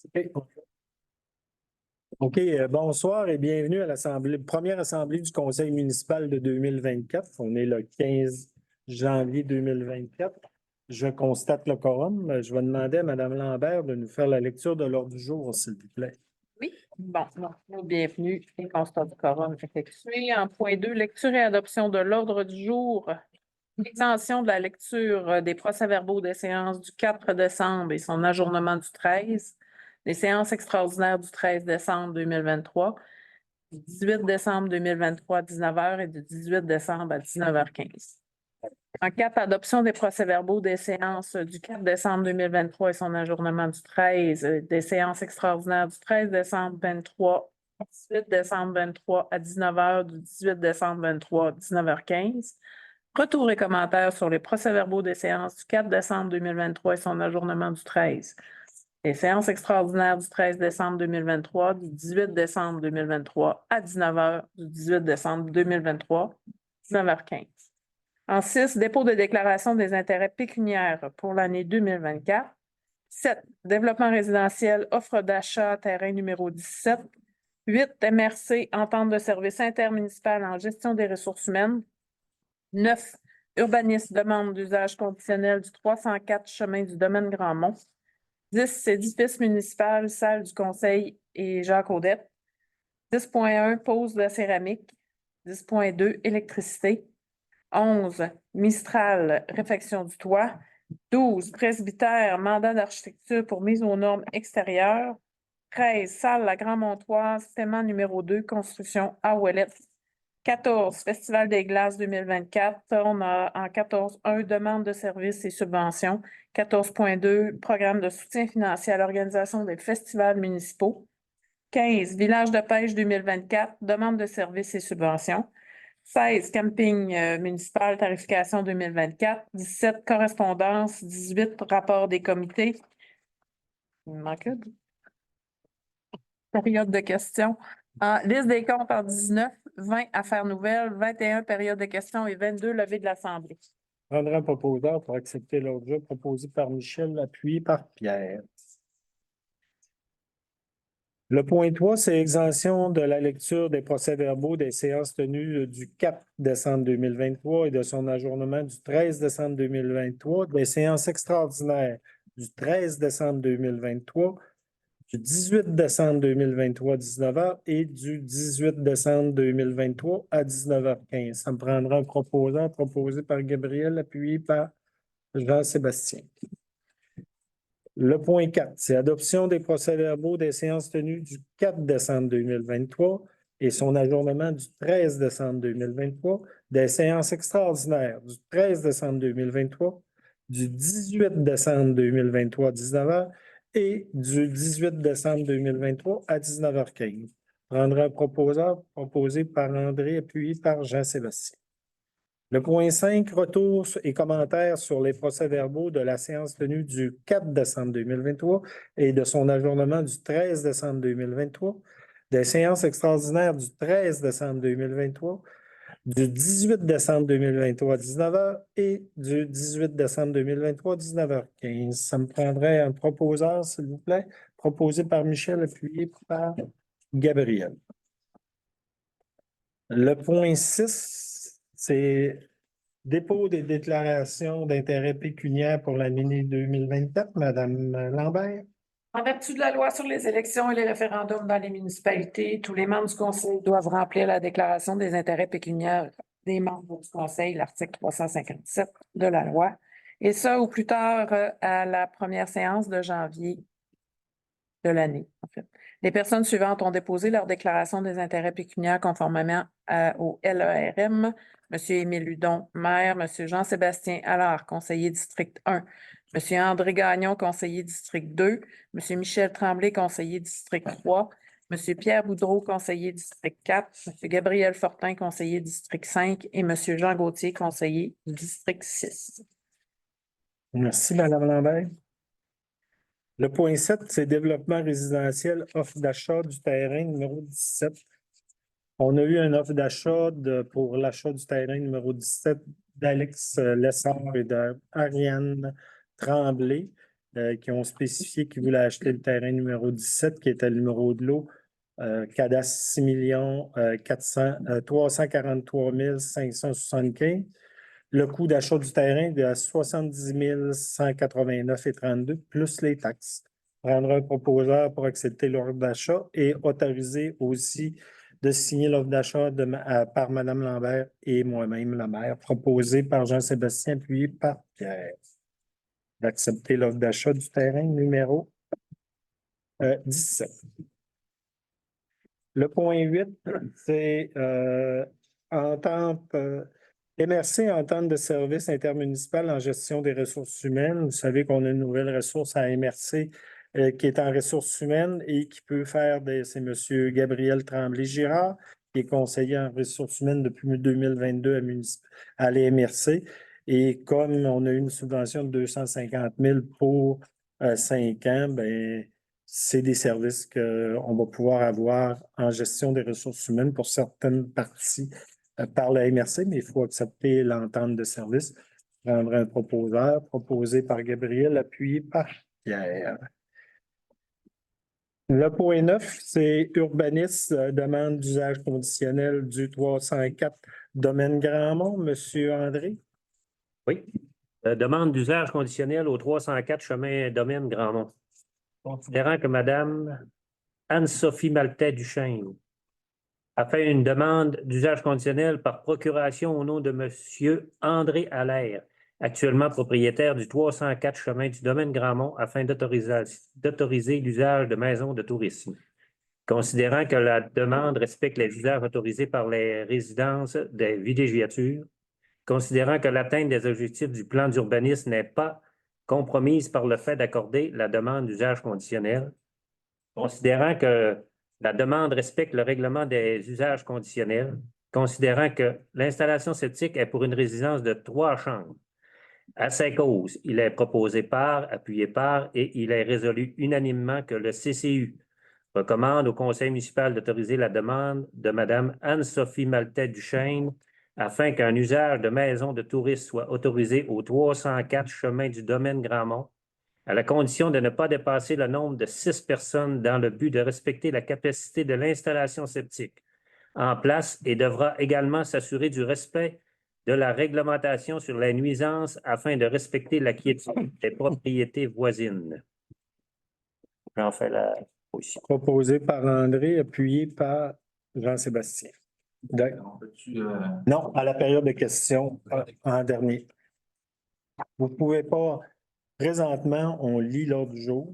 OK. OK, bonsoir et bienvenue à première assemblée du Conseil municipal de 2024. On est le 15 janvier 2024. Je constate le quorum. Je vais demander à Mme Lambert de nous faire la lecture de l'ordre du jour, s'il vous plaît. Oui, bon, bienvenue et constat du quorum effectué. En point 2, lecture et adoption de l'ordre du jour. Extension de la lecture des procès-verbaux des séances du 4 décembre et son ajournement du 13, les séances extraordinaires du 13 décembre 2023, du 18 décembre 2023 à 19h et du 18 décembre à 19h15. En 4, adoption des procès-verbaux des séances du 4 décembre 2023 et son ajournement du 13, des séances extraordinaires du 13 décembre 23, 18 décembre 23 à 19h, du 18 décembre 23 à 19h15. Retour et commentaires sur les procès-verbaux des séances du 4 décembre 2023 et son ajournement du 13. Les séances extraordinaires du 13 décembre 2023, du 18 décembre 2023 à 19h, du 18 décembre 2023, 19h15. En 6, dépôt de déclaration des intérêts pécuniaires pour l'année 2024. 7, développement résidentiel, offre d'achat, terrain numéro 17. 8, MRC, entente de service intermunicipal en gestion des ressources humaines. 9, urbanisme, demande d'usage conditionnel du 304 chemin du domaine Grandmont. 10, édifice municipal, salle du conseil et Jacques Audette. 10.1, pose de céramique. 10.2, électricité. 11, Mistral, réfection du toit. 12, presbytère, mandat d'architecture pour mise aux normes extérieures. 13, salle La Grand-Montoise, paiement numéro 2, construction à Ouellette. 14, Festival des glaces 2024. On a en 14.1, demande de services et subventions. 14.2, programme de soutien financier à l'organisation des festivals municipaux. 15, village de pêche 2024, demande de services et subventions. 16, camping municipal, tarification 2024. 17, correspondance. 18, rapport des comités. Il me manque une période de questions. Liste des comptes en 19, 20, affaires nouvelles, 21, période de questions et 22, levée de l'Assemblée. Je prendrai un proposeur pour accepter l'ordre du jour proposé par Michel, appuyé par Pierre. Le point 3, c'est exemption de la lecture des procès-verbaux des séances tenues du 4 décembre 2023 et de son ajournement du 13 décembre 2023, des séances extraordinaires du 13 décembre 2023, du 18 décembre 2023 à 19h et du 18 décembre 2023 à 19h15. Ça me prendra un proposant proposé par Gabriel, appuyé par Jean-Sébastien. Le point 4, c'est adoption des procès-verbaux des séances tenues du 4 décembre 2023 et son ajournement du 13 décembre 2023, des séances extraordinaires du 13 décembre 2023, du 18 décembre 2023 à 19h et du 18 décembre 2023 à 19h15. Prendra un proposeur proposé par André, appuyé par Jean-Sébastien. Le point 5, retour et commentaires sur les procès-verbaux de la séance tenue du 4 décembre 2023 et de son ajournement du 13 décembre 2023, des séances extraordinaires du 13 décembre 2023, du 18 décembre 2023 à 19h et du 18 décembre 2023 à 19h15. Ça me prendrait un proposeur, s'il vous plaît, proposé par Michel, appuyé par Gabriel. Le point 6, c'est dépôt des déclarations d'intérêt pécuniaire pour l'année 2024. Madame Lambert. En vertu de la loi sur les élections et les référendums dans les municipalités, tous les membres du Conseil doivent remplir la déclaration des intérêts pécuniaires des membres du Conseil, l'article 357 de la loi, et ça au plus tard à la première séance de janvier de l'année, en fait. Les personnes suivantes ont déposé leur déclaration des intérêts pécuniaires conformément au LERM. M. Émile Hudon, maire. M. Jean-Sébastien Allard, conseiller district 1. M. André Gagnon, conseiller district 2. M. Michel Tremblay, conseiller district 3. M. Pierre Boudreau, conseiller district 4. M. Gabriel Fortin, conseiller district 5. Et M. Jean Gauthier, conseiller district 6. Merci, Mme Lambert. Le point 7, c'est développement résidentiel, offre d'achat du terrain numéro 17. On a eu une offre d'achat pour l'achat du terrain numéro 17 d'Alex Lessard et d'Ariane Tremblay. qui ont spécifié qu'ils voulaient acheter le terrain numéro 17, qui était le numéro de lot. Cadastre 343 575. Le coût d'achat du terrain de 70 189,32 plus les taxes. Prendre un proposeur pour accepter l'ordre d'achat et autoriser aussi de signer l'ordre d'achat par Mme Lambert et moi-même, la maire, proposé par Jean-Sébastien, puis par Pierre. D'accepter l'ordre d'achat du terrain numéro 17. Le point 8, c'est entente MRC, entente de service intermunicipal en gestion des ressources humaines. Vous savez qu'on a une nouvelle ressource à MRC qui est en ressources humaines et qui peut faire c'est M. Gabriel Tremblay-Girard, qui est conseiller en ressources humaines depuis 2022 à l'MRC. Et comme on a eu une subvention de 250 000 pour 5 ans, ben, c'est des services qu'on va pouvoir avoir en gestion des ressources humaines pour certaines parties par la MRC, mais il faut accepter l'entente de service. Prendre un proposeur, proposé par Gabriel, appuyé par Pierre. Le point 9, c'est urbanisme, demande d'usage conditionnel du 304 domaine Grandmont. Monsieur André? Oui. Demande d'usage conditionnel au 304 chemin domaine Grandmont. Considérant que Mme Anne-Sophie Maltais-Duchesne a fait une demande d'usage conditionnel par procuration au nom de M. André Allaire, actuellement propriétaire du 304 chemin du domaine Grandmont, afin d'autoriser l'usage de maisons de tourisme. Considérant que la demande respecte les usages autorisés par les résidences des villégiatures, considérant que l'atteinte des objectifs du plan d'urbanisme n'est pas compromise par le fait d'accorder la demande d'usage conditionnel, considérant que la demande respecte le règlement des usages conditionnels, considérant que l'installation septique est pour une résidence de 3 chambres. À ces causes, il est proposé par, appuyé par, et il est résolu unanimement que le CCU recommande au conseil municipal d'autoriser la demande de Mme Anne-Sophie Maltais-Duchesne afin qu'un usage de maison de tourisme soit autorisé au 304 chemin du domaine Grandmont, à la condition de ne pas dépasser le nombre de 6 personnes dans le but de respecter la capacité de l'installation septique en place et devra également s'assurer du respect de la réglementation sur les nuisances afin de respecter la quiétude des propriétés voisines. J'en fais la position. Proposé par André, appuyé par Jean-Sébastien. Non, à la période de questions en dernier. Vous ne pouvez pas. Présentement, on lit l'ordre du jour.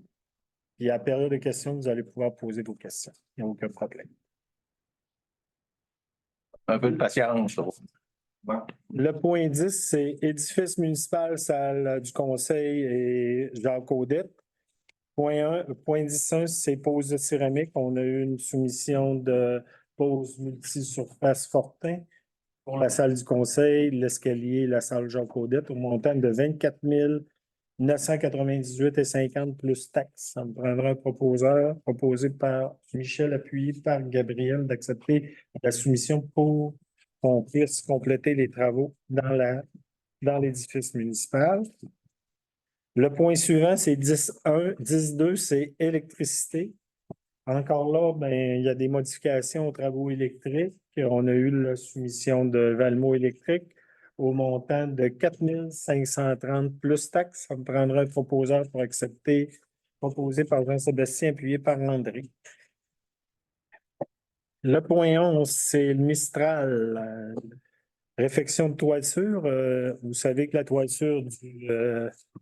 Puis à la période de questions, vous allez pouvoir poser vos questions. Il n'y a aucun problème. Un peu de patience. Le point 10, c'est édifice municipal, salle du conseil et Jacques Audette. Point 10.1, c'est pose de céramique. On a eu une soumission de pose multisurface Fortin pour la salle du conseil, l'escalier, la salle Jacques Audette au montant de 24 998,50 plus taxes. Ça me prendra un proposeur proposé par Michel, appuyé par Gabriel, d'accepter la soumission pour qu'on puisse compléter les travaux dans l'édifice municipal. Le point suivant, c'est 10.1. 10.2, c'est électricité. Encore là, ben, il y a des modifications aux travaux électriques. On a eu la soumission de Valmont électrique au montant de 4 530 plus taxes. Ça me prendra un proposeur pour accepter, proposé par Jean-Sébastien, appuyé par André. Le point 11, c'est le Mistral. Réfection de toiture. Vous savez que la toiture du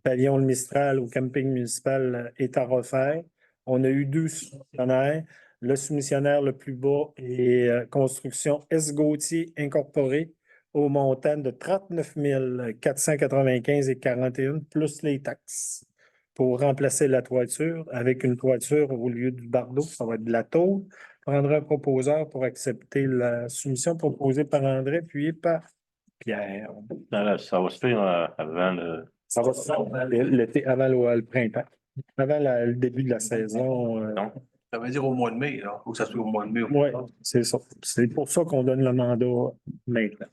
pavillon Le Mistral au camping municipal est à refaire. On a eu 2 soumissionnaires. Le soumissionnaire le plus bas est Construction S. Gauthier Incorporée au montant de 39 495,41 plus les taxes pour remplacer la toiture avec une toiture au lieu du bardeau. Ça va être de la tôle. Prendra un proposeur pour accepter la soumission proposée par André, puis par Pierre. Ça va se faire avant le. Ça va se faire l'été, avant le printemps, avant le début de la saison. Non. Ça veut dire au mois de mai, là. Il faut que ça soit au mois de mai. Oui, c'est ça. C'est pour ça qu'on donne le mandat maintenant.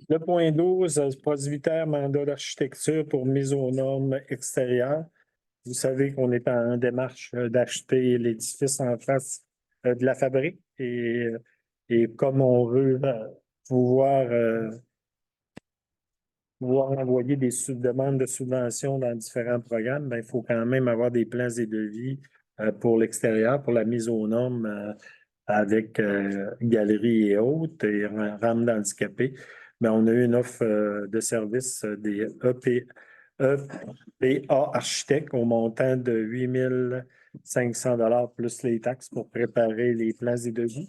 Le point 12, propriétaire mandat d'architecture pour mise aux normes extérieures. Vous savez qu'on est en démarche d'acheter l'édifice en face de la fabrique et comme on veut pouvoir envoyer des demandes de subventions dans différents programmes, ben, il faut quand même avoir des plans et devis pour l'extérieur, pour la mise aux normes avec galeries et autres, et rames handicapées. Mais on a eu une offre de service des EPA Architectes au montant de 8 500 plus les taxes pour préparer les plans et devis.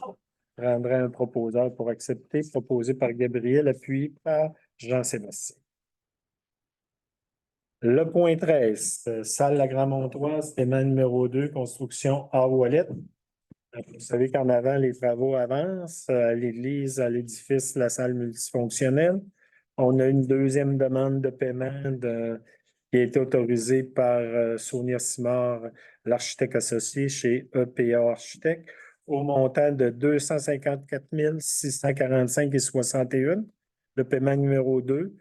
Je prendrai un proposeur pour accepter, proposé par Gabriel, appuyé par Jean-Sébastien. Le point 13, salle La Grand-Montoise, thème numéro 2, construction à Ouellet. Vous savez qu'en avant, les travaux avancent à l'église, à l'édifice, la salle multifonctionnelle. On a une deuxième demande de paiement qui a été autorisée par Sonia Simard, l'architecte associé chez EPA Architectes, au montant de 254 645,61. Le paiement numéro 2.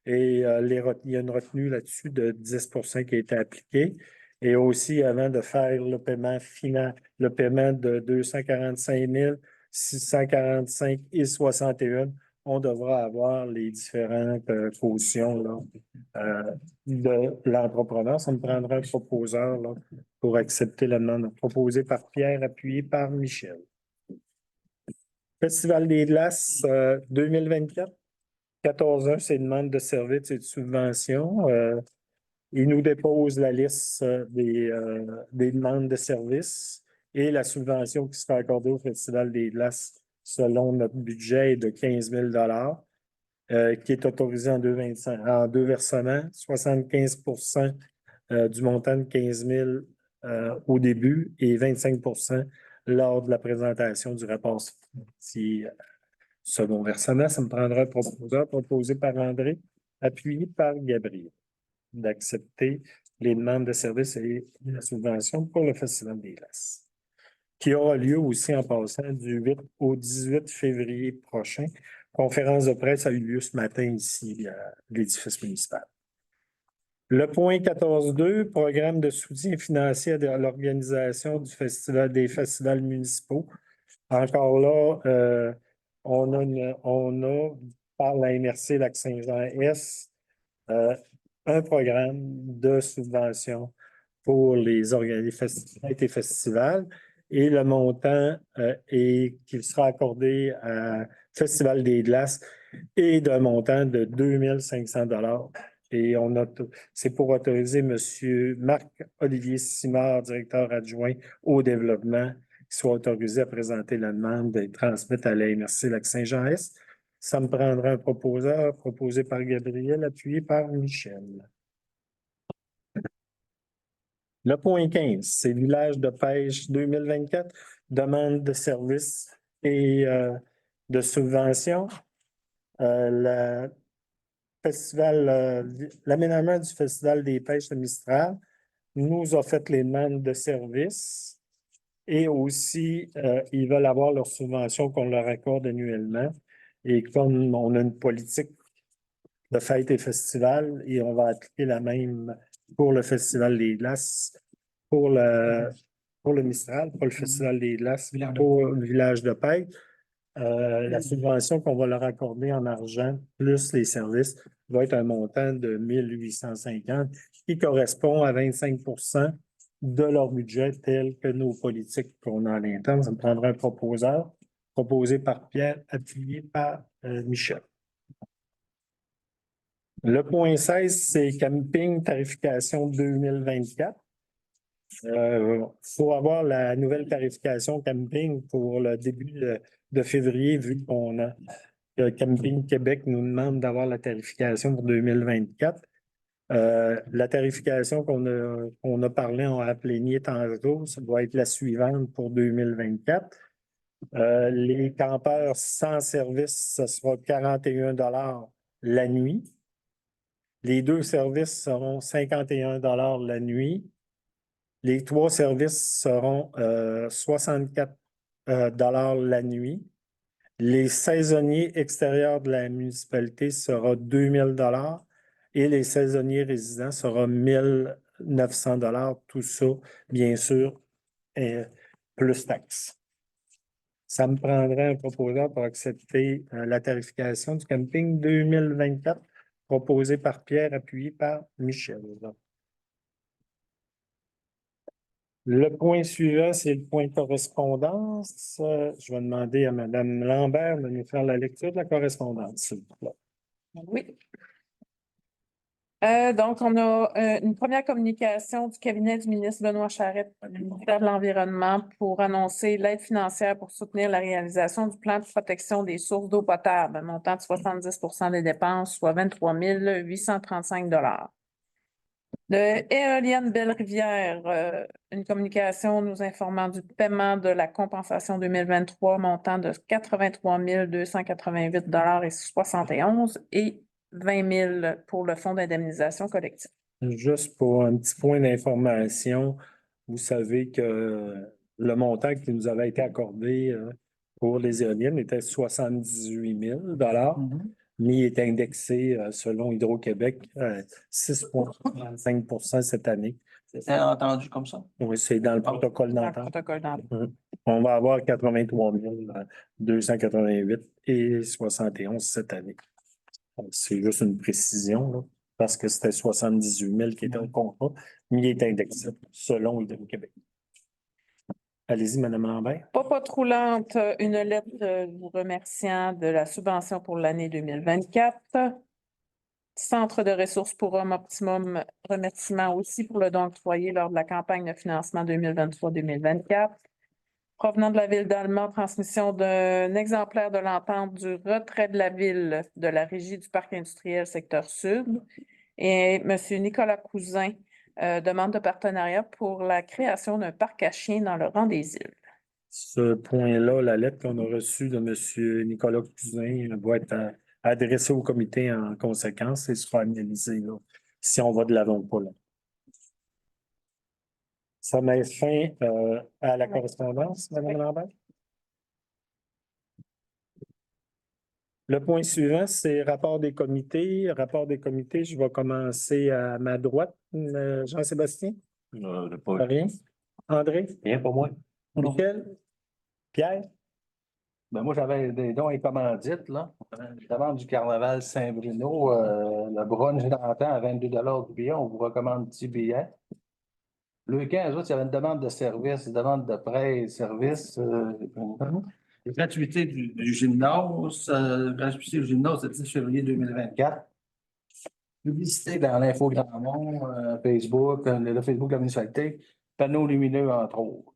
Et il y a une retenue là-dessus de 10 qui a été appliquée. Et aussi, avant de faire le paiement final, le paiement de 245 645,61, on devra avoir les différentes cautions là, de l'entrepreneur. Ça me prendra un proposeur là, pour accepter la demande proposée par Pierre, appuyée par Michel. Festival des Glaces 2024. 14 c'est une demande de services et de subventions. Il nous dépose la liste des demandes de services et la subvention qui sera accordée au Festival des Glaces selon notre budget est de 15 000 qui est autorisé en deux versements, 75 du montant de 15 000 au début et 25 lors de la présentation du rapport second versement. Ça me prendra un proposeur proposé par André, appuyé par Gabriel, d'accepter les demandes de services et la subvention pour le Festival des Glaces, qui aura lieu aussi en passant du 8 au 18 février prochain. Conférence de presse a eu lieu ce matin ici à l'édifice municipal. Le point 14.2, programme de soutien financier à l'organisation du festival des festivals municipaux. Encore là, on a par la MRC Lac-Saint-Jean-Est un programme de subvention pour les fêtes et festivals et le montant qui sera accordé à Festival des Glaces est d'un montant de 2 500 $. Et c'est pour autoriser M. Marc-Olivier Simard, directeur adjoint au développement, qui soit autorisé à présenter la demande et transmettre à la MRC Lac-Saint-Jean-Est. Ça me prendra un proposeur proposé par Gabriel, appuyé par Michel. Le point 15, c'est village de pêche 2024, demande de services et de subventions. L'aménagement du Festival des pêches de Mistral nous a fait les demandes de services et aussi ils veulent avoir leur subvention qu'on leur accorde annuellement. Et comme on a une politique de fêtes et festivals, et on va appliquer la même pour le Festival des Glaces, pour le Mistral, pas le Festival des Glaces, pour le village de pêche. La subvention qu'on va leur accorder en argent, plus les services, va être un montant de 1 850 qui correspond à 25 de leur budget tel que nos politiques qu'on a à l'interne. Ça me prendra un proposeur, proposé par Pierre, appuyé par Michel. Le point 16, c'est camping tarification 2024. Il faut avoir la nouvelle tarification camping pour le début de février, vu qu'on a Camping Québec nous demande d'avoir la tarification pour 2024. La tarification qu'on a parlé en applénier tantôt, ça doit être la suivante pour 2024. Les campeurs sans service, ce sera 41 $ la nuit. Les 2 services seront 51 $ la nuit. Les 3 services seront 64 $ la nuit. Les saisonniers extérieurs de la municipalité sera 2 000 et les saisonniers résidents sera 1 900 Tout ça, bien sûr, est plus taxes. Ça me prendrait un proposeur pour accepter la tarification du camping 2024 proposé par Pierre, appuyé par Michel. Le point suivant, c'est le point correspondance. Je vais demander à Mme Lambert de nous faire la lecture de la correspondance, s'il vous plaît. Oui. Donc, on a une première communication du cabinet du ministre Benoît Charette, ministère de l'Environnement, pour annoncer l'aide financière pour soutenir la réalisation du plan de protection des sources d'eau potable, un montant de 70 des dépenses, soit 23 835 Le Éolienne Belle-Rivière, une communication nous informant du paiement de la compensation 2023, montant de 83 288 et 71 et 20 000 pour le fonds d'indemnisation collective. Juste pour un petit point d'information, vous savez que le montant qui nous avait été accordé pour les éoliennes était 78 000 mais il est indexé selon Hydro-Québec 6,35 cette année. C'était entendu comme ça? Oui, c'est dans le protocole Dans le d'entente. protocole d'entente. On va avoir 83 288 et 71 cette année. Donc, c'est juste une précision, là, parce que c'était 78 000 qui était au contrat, mais il est indexé selon Hydro-Québec. Allez-y, Mme Lambert. Pas trop lente, une lettre vous remerciant de la subvention pour l'année 2024. Centre de ressources pour hommes optimum, remerciement aussi pour le don octroyé lors de la campagne de financement 2023-2024. Provenant de la ville d'Allemand, transmission d'un exemplaire de l'entente du retrait de la ville de la régie du parc industriel secteur sud. Et M. Nicolas Cousin demande de partenariat pour la création d'un parc à chiens dans le rang des îles. Ce point-là, la lettre qu'on a reçue de M. Nicolas Cousin va être adressée au comité en conséquence et sera analysée là, si on va de l'avant ou pas là. Ça met fin à la correspondance, Mme Lambert. Le point suivant, c'est rapport des comités. Rapport des comités, je vais commencer à ma droite. Jean-Sébastien? Pas. Rien? André? Bien pour moi. Michel? Pierre? Ben moi, j'avais des dons et commandites, là. Je demande du carnaval Saint-Bruno, le brunch d'antan à 22 du billet. On vous recommande 10 billets. Le 15 août, il y avait une demande de service, une demande de prêt et service. Gratuité du gymnase, gratuité du gymnase le 10 février 2024. Publicité dans l'Info Grand Mont, Facebook, le Facebook de la municipalité, panneaux lumineux, entre autres.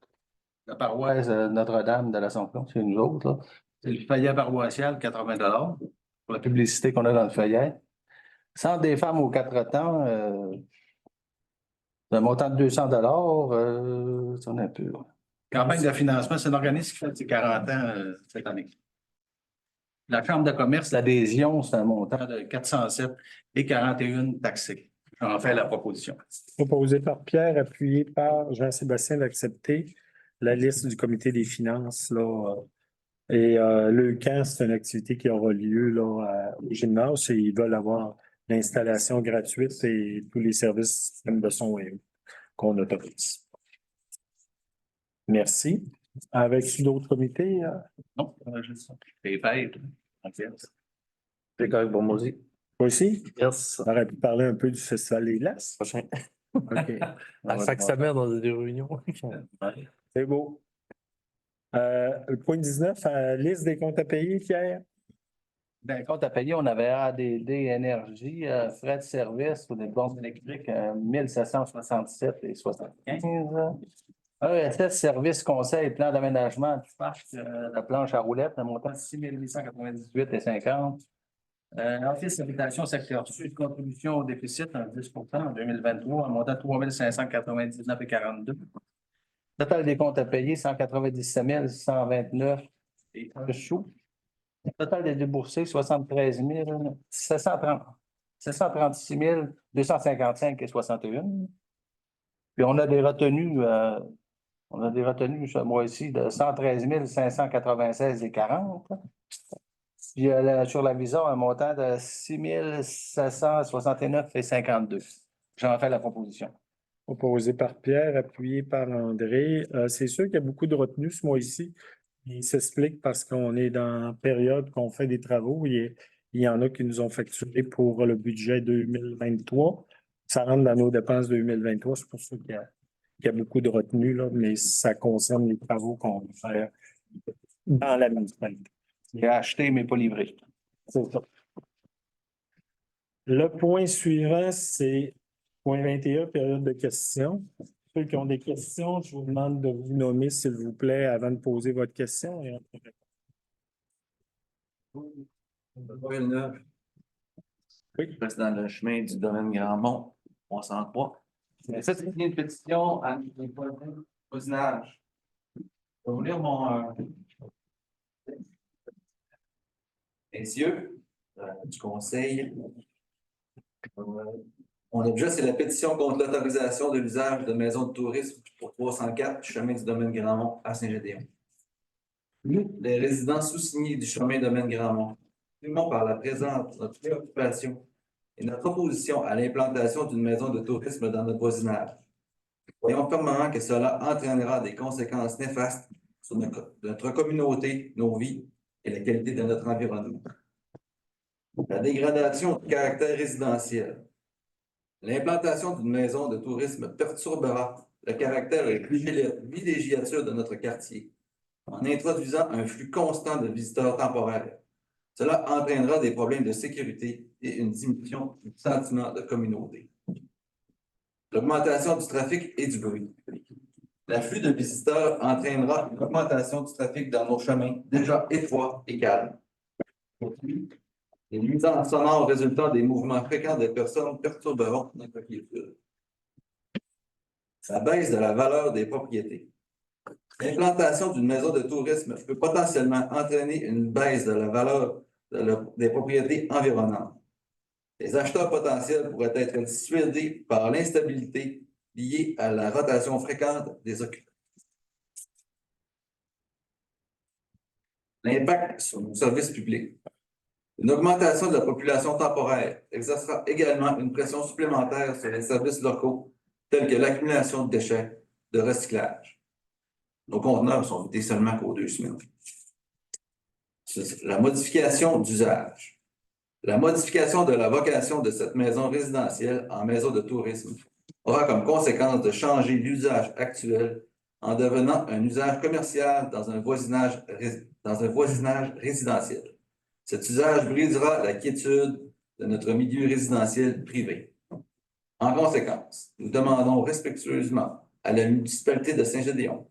La paroisse Notre-Dame de l'Assomption, c'est nous autres, là. C'est le feuillet paroissial, 80 pour la publicité qu'on a dans le feuillet. Centre des femmes aux 4 temps, un montant de 200 ça en est un peu. Campagne de financement, c'est un organisme qui fait ses 40 ans cette année. La Chambre de commerce, l'adhésion, c'est un montant de 407 et 41 taxés. J'en fais la proposition. Proposé par Pierre, appuyé par Jean-Sébastien d'accepter la liste du comité des finances. Là, et le camp, c'est une activité qui aura lieu là, au gymnase et ils veulent avoir l'installation gratuite et tous les services système de son qu'on autorise. Merci. Avec d'autres comités? Non, juste ça. Les fêtes. C'est correct pour moi aussi. Toi aussi? Yes. On aurait pu parler un peu du festival des glaces. Prochain. OK. À chaque semaine, on a des réunions. C'est beau. Le point 19, liste des comptes à payer, Pierre. Dans le compte à payer, on avait ADD Énergie, frais de service pour des bornes électriques, 1767 et 75. ESS, service, conseil, plan d'aménagement du parc, la planche à roulettes, un montant de 6 898 et 50. Office habitation secteur sud, contribution au déficit en 10 en 2023, un montant de 3 599 et 42. Total des comptes à payer, 197 129 et un sou. Total des déboursés, 73 736 255 et 61. Puis on a des retenues On a des retenues ce mois-ci de 113 596,40. Puis sur la visa, un montant de 6 769,52. J'en fais la proposition. Proposé par Pierre, appuyé par André. C'est sûr qu'il y a beaucoup de retenues ce mois-ci. Il s'explique parce qu'on est dans la période qu'on fait des travaux. Il y en a qui nous ont facturé pour le budget 2023. Ça rentre dans nos dépenses 2023. C'est pour ça qu'il y a beaucoup de retenues, là, mais ça concerne les travaux qu'on va faire dans la municipalité. J'ai acheté, mais pas livré. C'est ça. Le point suivant, c'est point 21, période de questions. Ceux qui ont des questions, je vous demande de vous nommer, s'il vous plaît, avant de poser votre question. Et après, Villeneuve. Oui. Je reste dans le chemin du domaine Grandmont, 303. Mais ça, c'est une pétition à voisinage. Je vais vous lire mon. Messieurs, du conseil. Mon objet, c'est la pétition contre l'autorisation de l'usage de maisons de tourisme pour 304 chemin du domaine Grandmont à Saint-Gédéon. Nous, les résidents sous-signés du chemin domaine Grandmont, exprimons par la présente notre préoccupation et notre opposition à l'implantation d'une maison de tourisme dans notre voisinage. Voyons fermement que cela entraînera des conséquences néfastes sur notre communauté, nos vies et la qualité de notre environnement. La dégradation du caractère résidentiel. L'implantation d'une maison de tourisme perturbera le caractère et villégiature de notre quartier en introduisant un flux constant de visiteurs temporaires. Cela entraînera des problèmes de sécurité et une diminution du sentiment de communauté. L'augmentation du trafic et du bruit. L'afflux de visiteurs entraînera une augmentation du trafic dans nos chemins déjà étroits et calmes. Les nuisances sonores résultant des mouvements fréquents des personnes perturberont notre quiétude. La baisse de la valeur des propriétés. L'implantation d'une maison de tourisme peut potentiellement entraîner une baisse de la valeur des propriétés environnantes. Les acheteurs potentiels pourraient être dissuadés par l'instabilité liée à la rotation fréquente des occupants. L'impact sur nos services publics. Une augmentation de la population temporaire exercera également une pression supplémentaire sur les services locaux tels que l'accumulation de déchets, de recyclage. Nos conteneurs sont vidés seulement qu'aux 2 semaines. La modification d'usage. La modification de la vocation de cette maison résidentielle en maison de tourisme aura comme conséquence de changer l'usage actuel en devenant un usage commercial dans un voisinage résidentiel. Cet usage brisera la quiétude de notre milieu résidentiel privé. En conséquence, nous demandons respectueusement à la municipalité de Saint-Gédéon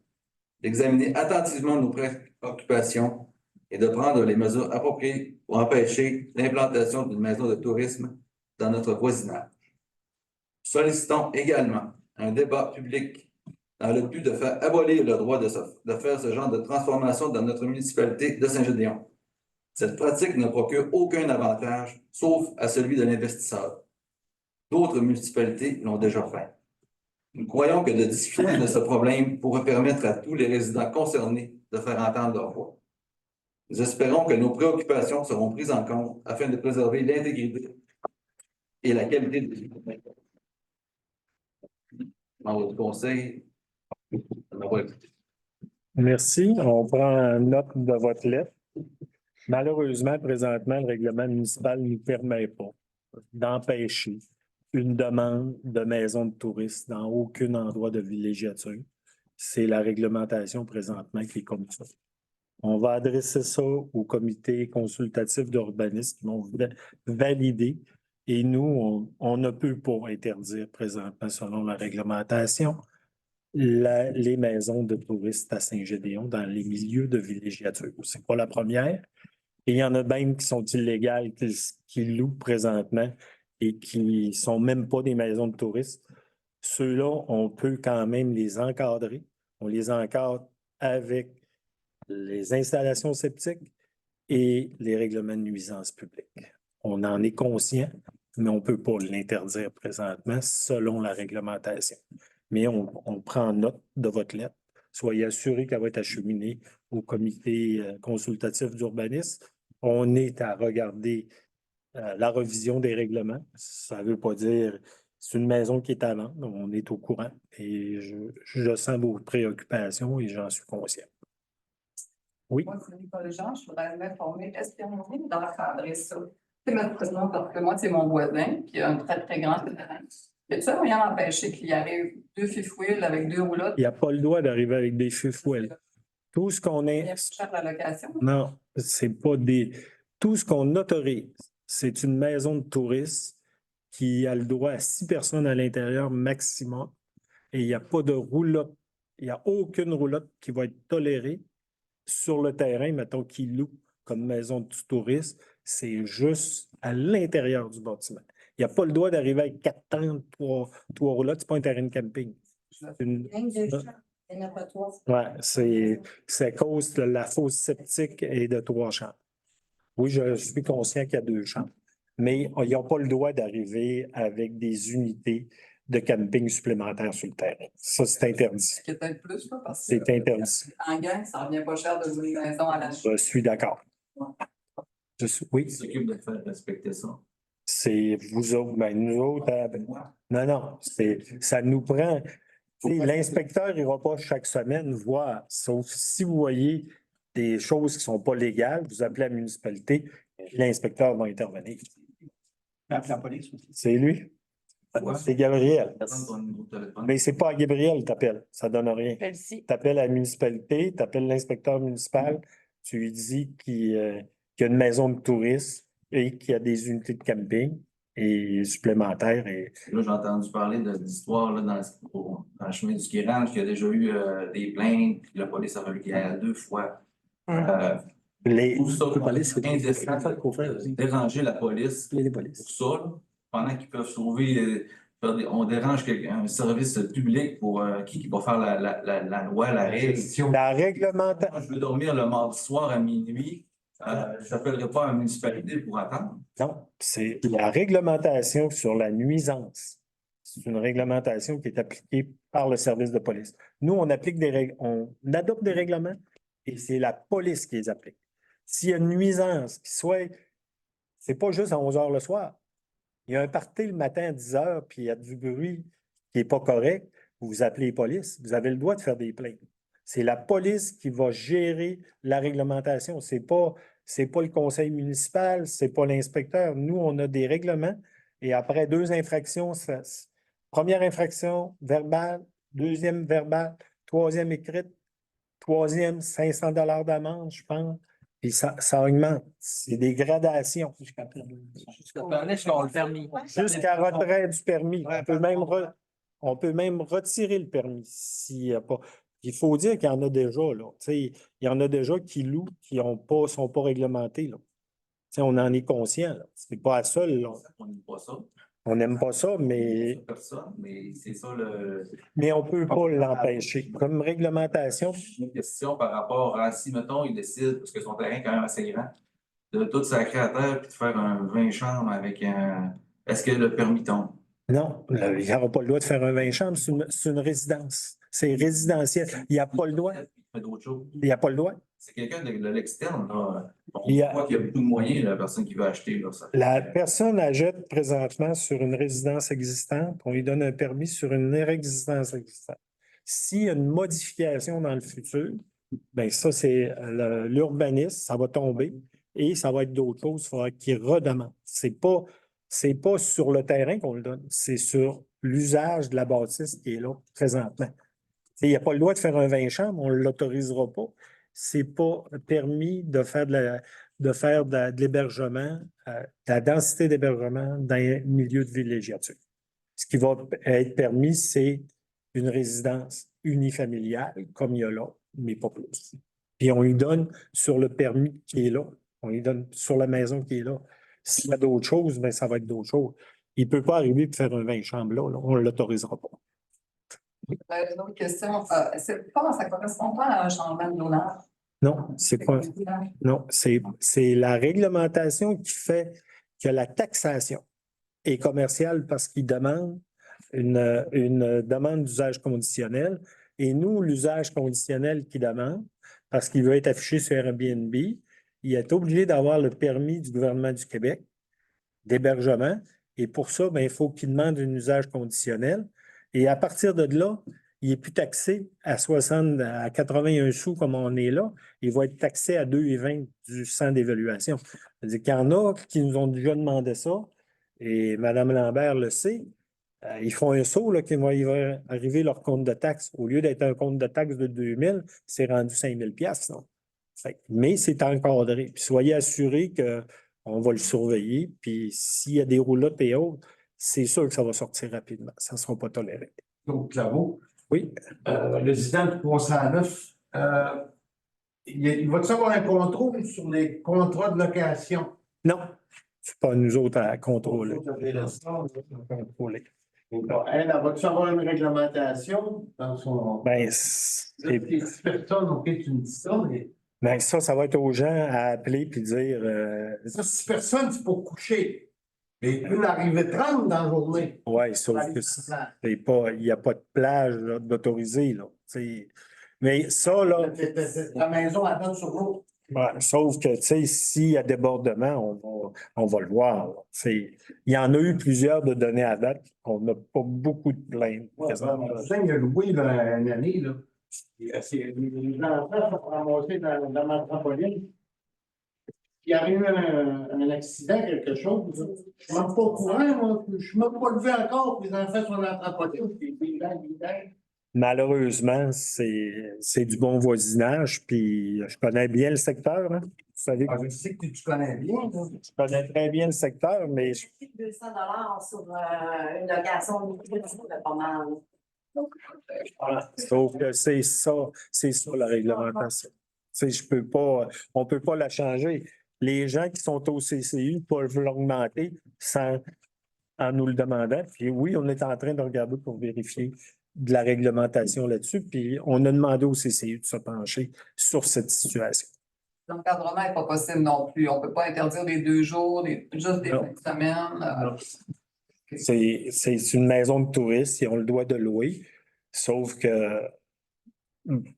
d'examiner attentivement nos préoccupations et de prendre les mesures appropriées pour empêcher l'implantation d'une maison de tourisme dans notre voisinage. Sollicitons également un débat public dans le but de faire abolir le droit de faire ce genre de transformation dans notre municipalité de Saint-Gédéon. Cette pratique ne procure aucun avantage, sauf à celui de l'investisseur. D'autres municipalités l'ont déjà fait. Nous croyons que de discuter de ce problème pourrait permettre à tous les résidents concernés de faire entendre leur voix. Nous espérons que nos préoccupations seront prises en compte afin de préserver l'intégrité et la qualité de vie. Dans votre conseil, de m'avoir écouté. merci. On prend note de votre lettre. Malheureusement, présentement, le règlement municipal ne nous permet pas d'empêcher une demande de maison de tourisme dans aucun endroit de villégiature. C'est la réglementation présentement qui est comme ça. On va adresser ça au comité consultatif d'urbanisme qui vont valider et nous, on ne peut pas interdire présentement, selon la réglementation, les maisons de touristes à Saint-Gédéon dans les milieux de villégiature. C'est pas la première. Et il y en a même qui sont illégales, qui louent présentement et qui sont même pas des maisons de touristes. Ceux-là, on peut quand même les encadrer. On les encadre avec les installations sceptiques et les règlements de nuisance publique. On en est conscient, mais on ne peut pas l'interdire présentement selon la réglementation. Mais on prend note de votre lettre. soyez assurés qu'elle va être acheminée au comité consultatif d'urbanisme. On est à regarder la revision des règlements. Ça ne veut pas dire c'est une maison qui est à vendre. On est au courant et je sens vos préoccupations et j'en suis conscient. Oui. Moi, c'est Nicole Jean, je voudrais m'informer, est-ce qu'il y a moyen d'encadrer ça? C'est malheureusement parce que moi, c'est mon voisin qui a un très, très grand terrain. Y a-t-il moyen d'empêcher qu'il y arrive 2 fifth wheels avec 2 roulottes? Il n'y a pas le droit d'arriver avec des fifth wheels. Tout ce qu'on Il y a est. plus cher la location. Non, c'est pas des. Tout ce qu'on autorise, c'est une maison de touristes qui a le droit à 6 personnes à l'intérieur maximum. Et il n'y a pas de roulotte. Il n'y a aucune roulotte qui va être tolérée sur le terrain, mettons, qui loue comme maison de touristes. C'est juste à l'intérieur du bâtiment. Il n'y a pas le droit d'arriver avec 4 tentes, 3 roulottes. Ce n'est pas un terrain de camping. Oui, c'est à cause de la fosse septique et de 3 chambres. Oui, je suis conscient qu'il y a 2 chambres, mais ils n'ont pas le droit d'arriver avec des unités de camping supplémentaires sur le terrain. Ça, c'est interdit. Ce qui est peut-être plus, là, parce que C'est interdit. en gang, ça revient pas cher de louer une maison à la Je suis d'accord. Oui, Qui s'occupe de faire respecter ça? c'est vous autres, ben nous autres, non, ça nous prend. Tu sais, l'inspecteur n'ira pas chaque semaine voir, sauf si vous voyez des choses qui ne sont pas légales, vous appelez la municipalité, l'inspecteur va intervenir. La police aussi. C'est lui. C'est Gabriel. Donne ton numéro de téléphone. Mais c'est pas à Gabriel que tu appelles, ça ne donne rien. Celle-ci. Tu appelles à la municipalité, tu appelles l'inspecteur municipal, tu lui dis qu'il y a une maison de touristes et qu'il y a des unités de camping et supplémentaires. Et Là, j'ai entendu parler d'histoires là, dans le chemin du Skirange, qu'il y a déjà eu des plaintes, puis la police a fallu qu'il y ait 2 fois. les, Tout ça, La police, c'est indécent, qu'on fait aussi. déranger la police Il y a des pour polices. ça, là, pendant qu'ils peuvent sauver, on dérange un service public pour qui va faire la loi, la règle. la réglementation. Moi, je veux dormir le mardi soir à minuit. Je n'appellerai pas la municipalité pour attendre. Non, c'est la réglementation sur la nuisance. C'est une réglementation qui est appliquée par le service de police. Nous, on applique on adopte des règlements et c'est la police qui les applique. S'il y a une nuisance qui soit, c'est pas juste à 11 h le soir. Il y a un party le matin à 10 h puis il y a du bruit qui n'est pas correct, vous appelez les polices. Vous avez le droit de faire des plaintes. C'est la police qui va gérer la réglementation. C'est pas le conseil municipal, c'est pas l'inspecteur. Nous, on a des règlements et après 2 infractions, première infraction verbale, deuxième verbale, troisième écrite, troisième 500 $ d'amende, je pense. Puis ça augmente. C'est des gradations. Jusqu'à le permis. Jusqu'à retrait du permis. On peut même retirer le permis s'il n'y a pas. Il faut dire qu'il y en a déjà, là. Tu sais, il y en a déjà qui louent, qui ne sont pas réglementés, là. Tu sais, on en est conscient, là. C'est pas à seul, là. On n'aime pas ça. On n'aime pas ça, mais Personne, mais c'est ça le. mais on ne peut pas l'empêcher. Comme réglementation, Une question par rapport à si, mettons, il décide, parce que son terrain est quand même assez grand, de tout sacrer à terre puis de faire un 20 chambres avec un. Est-ce que le permis tombe? non, il n'y aura pas le droit de faire un 20 chambres, c'est une résidence. C'est résidentiel. Il n'y a pas le droit. Il fait d'autres choses. Il n'y a pas le droit. C'est quelqu'un de l'externe, là. On Il y a- voit qu'il y a beaucoup de moyens, la personne qui veut acheter, là. Ça. La personne achète présentement sur une résidence existante, on lui donne un permis sur une réexistence existante. S'il y a une modification dans le futur, bien ça, c'est l'urbanisme, ça va tomber et ça va être d'autres choses, il faudra qu'il redemande. C'est pas sur le terrain qu'on le donne, c'est sur l'usage de la bâtisse qui est là présentement. Il n'y a pas le droit de faire un 20 chambres, on ne l'autorisera pas. C'est pas permis de faire de l'hébergement, de la densité d'hébergement dans un milieu de villégiature. Ce qui va être permis, c'est une résidence unifamiliale, comme il y a là, mais pas plus. Puis on lui donne sur le permis qui est là, on lui donne sur la maison qui est là. S'il y a d'autres choses, bien, ça va être d'autres choses. Il ne peut pas arriver et faire un 20 chambres là, on ne l'autorisera pas. Une autre question, ça correspond pas à un changement de zonage? Non, c'est pas. Non, c'est la réglementation qui fait que la taxation est commerciale parce qu'il demande une demande d'usage conditionnel. Et nous, l'usage conditionnel qu'il demande, parce qu'il veut être affiché sur Airbnb, il est obligé d'avoir le permis du gouvernement du Québec d'hébergement. Et pour ça, ben, il faut qu'il demande un usage conditionnel. Et à partir de là, il n'est plus taxé à 81 sous comme on est là. Il va être taxé à 2,20 du centre d'évaluation. C'est-à-dire qu'il y en a qui nous ont déjà demandé ça, et Mme Lambert le sait. Ils font un saut, là, qu'ils vont arriver leur compte de taxe. Au lieu d'être un compte de taxe de 2 000, c'est rendu 5 000 $. Mais c'est encadré. Puis soyez assurés qu'on va le surveiller. Puis s'il y a des roulottes et autres, c'est sûr que ça va sortir rapidement. Ça ne sera pas toléré. Donc, Claveau, Oui. le résident du 309, il va-t-il avoir un contrôle sur les contrats de location? Non, c'est pas nous autres à contrôler. Contrôler. Elle va-t-il avoir une réglementation dans son. Ben, Les 6 personnes, OK, tu me dis ça, mais. ben, ça va être aux gens à appeler puis dire Ça, 6 personnes, c'est pour coucher. Mais il peut arriver 30 dans la journée. ouais, sauf que c'est pas, il n'y a pas de plage là, d'autoriser, là. Mais ça, là, La maison, elle donne sur l'autre. ouais, sauf que, tu sais, s'il y a débordement, on va le voir, là. Il y en a eu plusieurs de données à date. On n'a pas beaucoup de plaintes. présentement. Mon cousin, il a loué là, une année, là. Les enfants sont ramassés dans ma trampoline. Il y a eu un accident, quelque chose. Je ne suis même pas au courant, moi. Je ne suis même pas levé encore, puis les enfants sont dans la trampoline. Malheureusement, c'est du bon voisinage, puis je connais bien le secteur, hein. Vous savez, Je sais que tu connais bien, là. je connais très bien le secteur, mais 200 $ sur une location de pas mal. sauf que c'est ça la réglementation. Tu sais, on peut pas la changer. Les gens qui sont au CCU peuvent l'augmenter en nous le demandant. Puis oui, on est en train de regarder pour vérifier de la réglementation là-dessus. Puis on a demandé au CCU de se pencher sur cette situation. L'encadrement n'est pas possible non plus. On ne peut pas interdire les 2 jours, juste des Non. fins de semaine. C'est une maison de touristes et on le doit de louer. Sauf que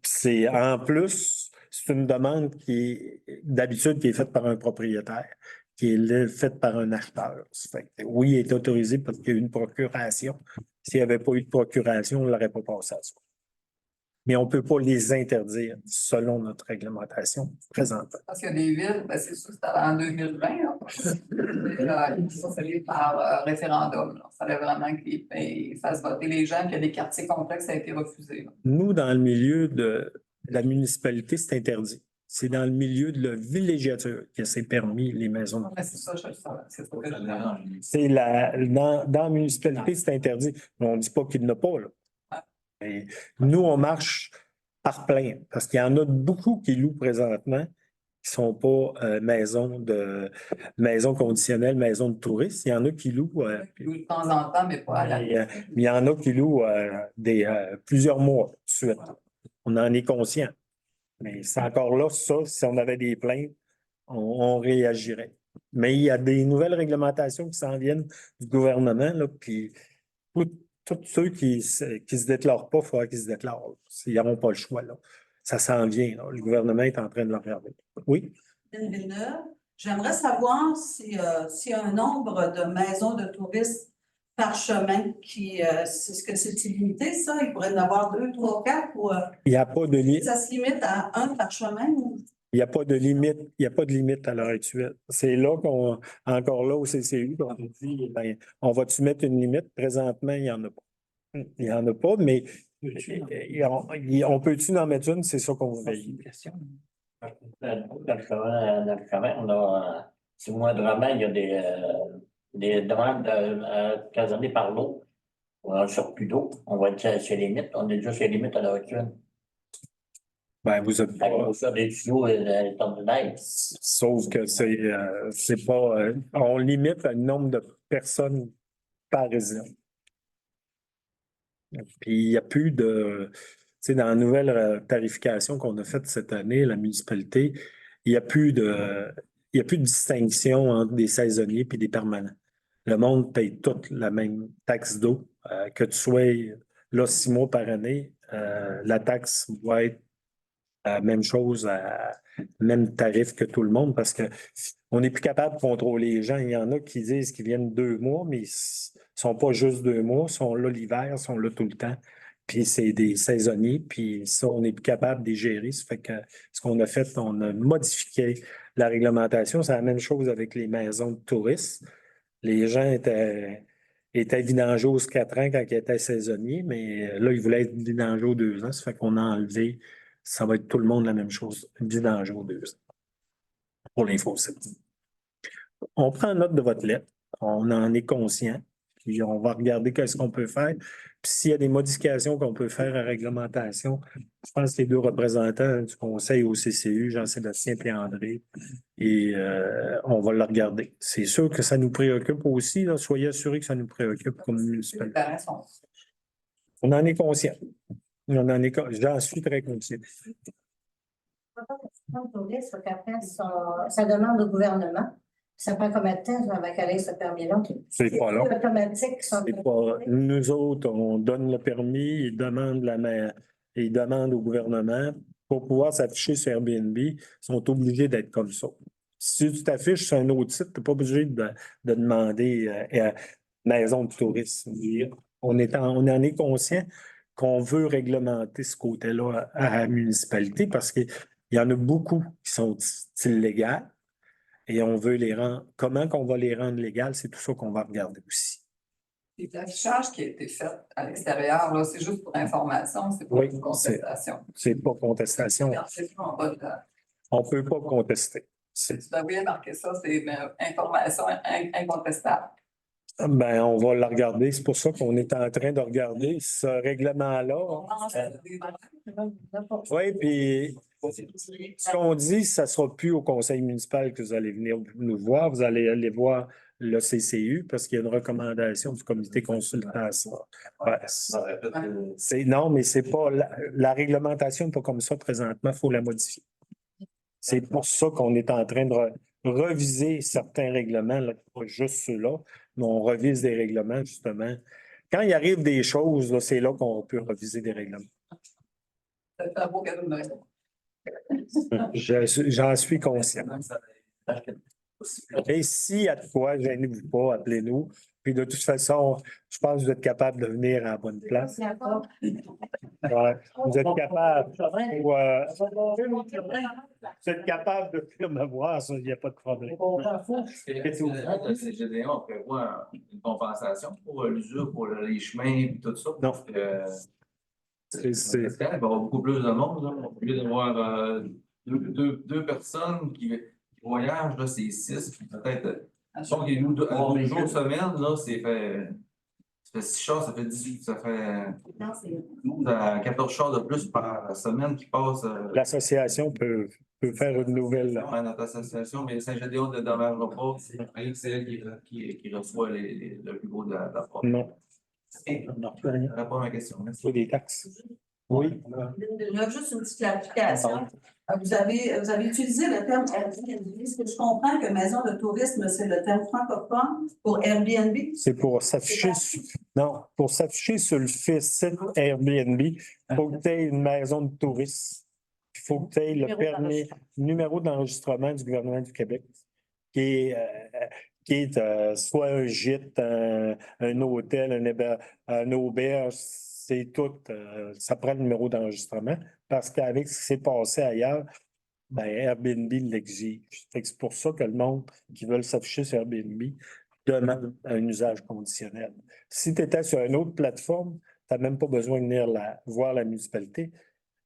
c'est en plus, c'est une demande qui est d'habitude qui est faite par un propriétaire, qui est faite par un acheteur. Ça fait que oui, il est autorisé parce qu'il y a eu une procuration. S'il n'y avait pas eu de procuration, on ne l'aurait pas passé à ça. Mais on ne peut pas les interdire selon notre réglementation présente. Parce qu'il y a des villes, ben, c'est sûr que c'était en 2020. Ça fait par référendum. Il fallait vraiment qu'ils fassent voter les gens, puis il y a des quartiers complexes qui ont été refusés. Là. Nous, dans le milieu de la municipalité, c'est interdit. C'est dans le milieu de la villégiature que c'est permis, les maisons. Mais c'est ça, je le savais. C'est ça que je Dans la municipalité, c'est interdit. Mais on ne dit pas qu'il n'y en a pas, là. Et nous, on marche par plein, parce qu'il y en a beaucoup qui louent présentement, qui ne sont pas maisons conditionnelles, maisons de touristes. Il y en a qui louent. de temps en temps, mais pas à la mais il y en a qui louent plusieurs mois de suite. On en est conscient. Mais c'est encore là, ça, si on avait des plaintes, on réagirait. Mais il y a des nouvelles réglementations qui s'en viennent du gouvernement, là, puis tous ceux qui se déclarent pas, il faudra qu'ils se déclarent. Ils n'auront pas le choix, là. Ça s'en vient, là. Le gouvernement est en train de le regarder. Oui? Villeneuve, j'aimerais savoir s'il y a un nombre de maisons de touristes par chemin est-ce que c'est illimité, ça? Il pourrait y en avoir 2, 3, 4 ou Il n'y a pas de limite. ça se limite à 1 par chemin ou? Il n'y a pas de limite. Il n'y a pas de limite à l'heure actuelle. C'est là encore là au CCU, qu'on dit, ben, on va-tu mettre une limite? Présentement, il n'y en a pas. Il n'y en a pas, mais on peut-tu en mettre une? C'est ça qu'on va veiller. Dans le chemin, on a, si moindrement, il y a des demandes occasionnées par l'eau. On a un surplus d'eau. On va être sur les limites. On est déjà sur les limites à l'heure actuelle. Ben, vous êtes pas. On fait des tuyaux et des tonnes de neige. Sauf que c'est pas. On limite le nombre de personnes par résident. Puis il n'y a plus de. Tu sais, dans la nouvelle tarification qu'on a faite cette année, la municipalité, il n'y a plus de distinction entre des saisonniers et des permanents. Le monde paye toute la même taxe d'eau, que tu sois là 6 mois par année, la taxe va être même chose, même tarif que tout le monde, parce que on n'est plus capable de contrôler les gens. Il y en a qui disent qu'ils viennent 2 mois, mais ils ne sont pas juste 2 mois, ils sont là l'hiver, ils sont là tout le temps. Puis c'est des saisonniers, puis ça, on n'est plus capable de les gérer. Ça fait que ce qu'on a fait, on a modifié la réglementation. C'est la même chose avec les maisons de touristes. Les gens étaient vidangés aux 4 ans quand ils étaient saisonniers, mais là, ils voulaient être vidangés aux 2 ans. Ça fait qu'on a enlevé, ça va être tout le monde la même chose, vidangés aux 2 ans pour l'info-site. On prend note de votre lettre, on en est conscient, puis on va regarder qu'est-ce qu'on peut faire. Puis s'il y a des modifications qu'on peut faire à la réglementation, je pense que les 2 représentants du conseil au CCU, Jean-Sébastien et André, et on va le regarder. C'est sûr que ça nous préoccupe aussi, là. Soyez assurés que ça nous préoccupe comme Les municipalité. parents sont. On en est conscient. J'en suis très conscient. Tourisme, qu'après, ça demande au gouvernement. Ça prend combien de temps avant qu'elle ait ce permis-là? C'est pas long. Automatique, ça. C'est pas, nous autres, on donne le permis, ils demandent au gouvernement pour pouvoir s'afficher sur Airbnb, ils sont obligés d'être comme ça. Si tu t'affiches sur un autre site, tu n'es pas obligé de demander maison de tourisme. On en est conscient qu'on veut réglementer ce côté-là à la municipalité parce qu'il y en a beaucoup qui sont illégales. Et on veut les rendre. Comment qu'on va les rendre légales, c'est tout ça qu'on va regarder aussi. Et l'affichage qui a été fait à l'extérieur, là, c'est juste pour information, c'est pas Oui, une contestation. C'est pas contestation. C'est pas en bas de- On peut pas contester. Tu devrais marquer ça, c'est information incontestable. Ben, on va la regarder. C'est pour ça qu'on est en train de regarder ce règlement-là. Oui, puis ce qu'on dit, ça ne sera plus au conseil municipal que vous allez venir nous voir. Vous allez aller voir le CCU parce qu'il y a une recommandation du comité consultation. Ouais, non, mais c'est pas la réglementation n'est pas comme ça présentement, il faut la modifier. C'est pour ça qu'on est en train de reviser certains règlements, là, pas juste ceux-là, mais on revise des règlements, justement. Quand il arrive des choses, là, c'est là qu'on peut reviser des règlements. C'est un beau cadeau de Noël. J'en suis conscient. Et s'il y a de quoi, gênez-vous pas, appelez-nous. Puis de toute façon, je pense que vous êtes capable de venir à la bonne place. Ouais, vous êtes capable. Vous êtes capable de venir me voir, ça, il n'y a pas de problème. Le CGD1 prévoit une compensation pour l'usure, pour les chemins et tout ça. Non. Il va y avoir beaucoup plus de monde. Là. Au lieu d'avoir deux personnes qui voyagent, là, c'est 6, peut-être. Donc, il y a 2 jours semaine, là, ça fait 6 chars, ça fait 18, ça fait 14 chars de plus par semaine qui passent. L'association peut faire une nouvelle. Notre association, mais Saint-Gédéon ne dédommagera pas. C'est elle qui reçoit le plus gros de la fraude. Non. Réponds à ma question. Merci. C'est des taxes. Oui. Juste une petite clarification. Vous avez utilisé le terme Airbnb. Est-ce que je comprends que maison de tourisme, c'est le terme francophone pour Airbnb? C'est pour s'afficher pour s'afficher sur le site Airbnb, il faut que tu aies une maison de tourisme. Il faut que tu aies le permis, numéro d'enregistrement du gouvernement du Québec, qui est soit un gîte, un hôtel, un auberge, c'est tout. Ça prend le numéro d'enregistrement parce qu'avec ce qui s'est passé ailleurs, ben, Airbnb l'exige. C'est pour ça que le monde qui veut s'afficher sur Airbnb demande un usage conditionnel. Si tu étais sur une autre plateforme, tu n'as même pas besoin de venir voir la municipalité.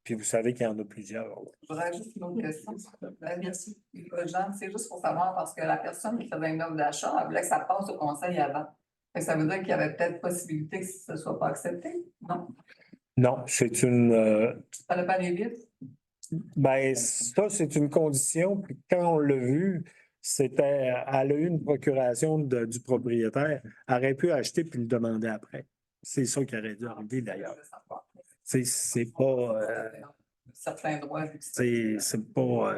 Puis vous savez qu'il y en a plusieurs. J'aurais juste une autre question. Merci. Jean, c'est juste pour savoir parce que la personne qui faisait une offre d'achat, elle voulait que ça passe au conseil avant. Ça veut dire qu'il y avait peut-être possibilité que ce ne soit pas accepté, non? Non, c'est une. Ça n'a pas aller vite? Ben, ça, c'est une condition. Puis quand on l'a vu, elle a eu une procuration du propriétaire. Elle aurait pu acheter puis le demander après. C'est ça qui aurait dû arriver d'ailleurs. C'est pas. Certains droits. C'est pas.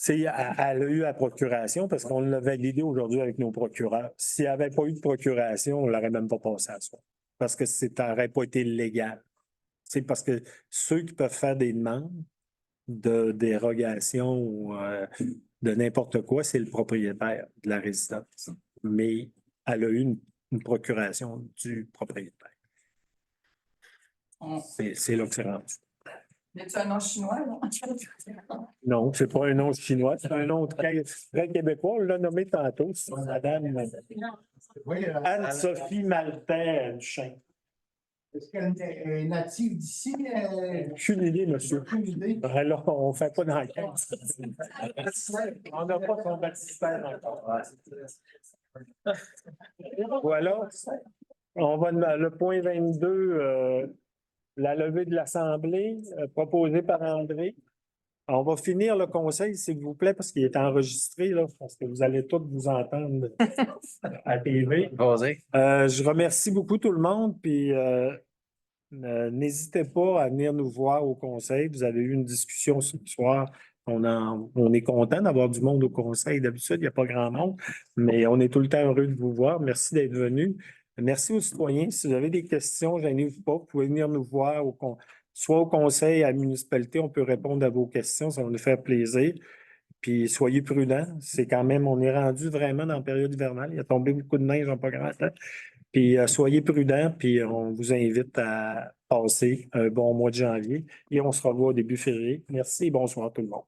Elle a eu la procuration parce qu'on l'a validé aujourd'hui avec nos procureurs. S'il n'y avait pas eu de procuration, on ne l'aurait même pas passé à soi. parce que ça n'aurait pas été légal. C'est parce que ceux qui peuvent faire des demandes de dérogation ou de n'importe quoi, c'est le propriétaire de la résidence. Mais elle a eu une procuration du propriétaire. C'est là que c'est rendu. Y a-tu un nom chinois, là? Non, c'est pas un nom chinois, c'est un nom très, très québécois. On l'a nommé tantôt. C'est Madame Oui, Anne-Sophie Maltais Duchesne. est-ce qu'elle est native d'ici? Aucune idée, monsieur. Aucune idée. Alors, on ne fait pas d'enquête. On n'a pas son baptistère encore. Voilà. On va le point 22, la levée de l'Assemblée, proposée par André. On va finir le conseil, s'il vous plaît, parce qu'il est enregistré, là, parce que vous allez tous vous entendre à TV. Vas-y. Je remercie beaucoup tout le monde, puis n'hésitez pas à venir nous voir au conseil. Vous avez eu une discussion ce soir. On est content d'avoir du monde au conseil. D'habitude, il n'y a pas grand monde, mais on est tout le temps heureux de vous voir. Merci d'être venus. Merci aux citoyens. Si vous avez des questions, gênez-vous pas. Vous pouvez venir nous voir soit au conseil, à la municipalité. On peut répondre à vos questions. Ça va nous faire plaisir. Puis soyez prudents. C'est quand même, on est rendu vraiment dans la période hivernale. Il a tombé beaucoup de neige en pas grand temps. Puis soyez prudents, puis on vous invite à passer un bon mois de janvier et on se revoit au début février. Merci et bonsoir tout le monde.